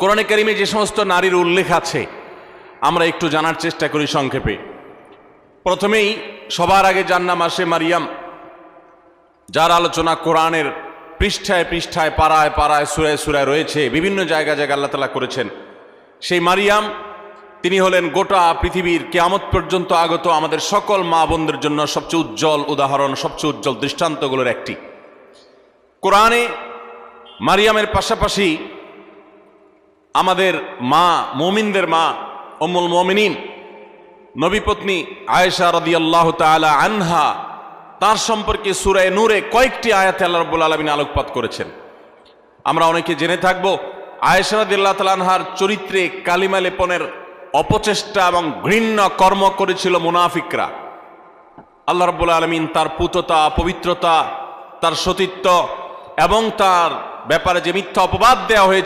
কোরআনে কারিমে যে সমস্ত নারীর উল্লেখ আছে আমরা একটু জানার চেষ্টা করি সংক্ষেপে। প্রথমেই সবার আগে যার নাম আসে মারিয়াম, যার আলোচনা কোরআনের পৃষ্ঠায় পৃষ্ঠায় পাড়ায় পাড়ায় সূরায় সূরায় রয়েছে, বিভিন্ন জায়গায় জায়গায় আল্লাহ তাআলা করেছেন। সেই মারিয়াম তিনি হলেন গোটা পৃথিবীর কিয়ামত পর্যন্ত আগত আমাদের সকল মা বোনদের জন্য সবচেয়ে উজ্জ্বল উদাহরণ, সবচেয়ে উজ্জ্বল দৃষ্টান্তগুলোর একটি। কোরআনে মারিয়ামের পাশাপাশি আমাদের মা, মুমিনদের মা উম্মুল মুমিনিন নবীপত্নী আয়েশা রাদিয়াল্লাহু তাআলা আনহা, তার সম্পর্কে সূরা নূরে কয়েকটি আয়াতে আল্লাহ রাব্বুল আলামিন আলোকপাত করেছেন। আমরা অনেকে জেনে থাকব আয়েশা রাদিয়াল্লাহু তাআলা আনহার চরিত্রে কালিমা লেপনের অপচেষ্টা এবং ঘৃণ্য কর্ম করেছিল মুনাফিকরা। আল্লাহ রাব্বুল আলামিন তার পুততা, পবিত্রতা, তার সতীত্ব এবং তার ব্যাপারে যে মিথ্যা অপবাদ দেওয়া হয়েছে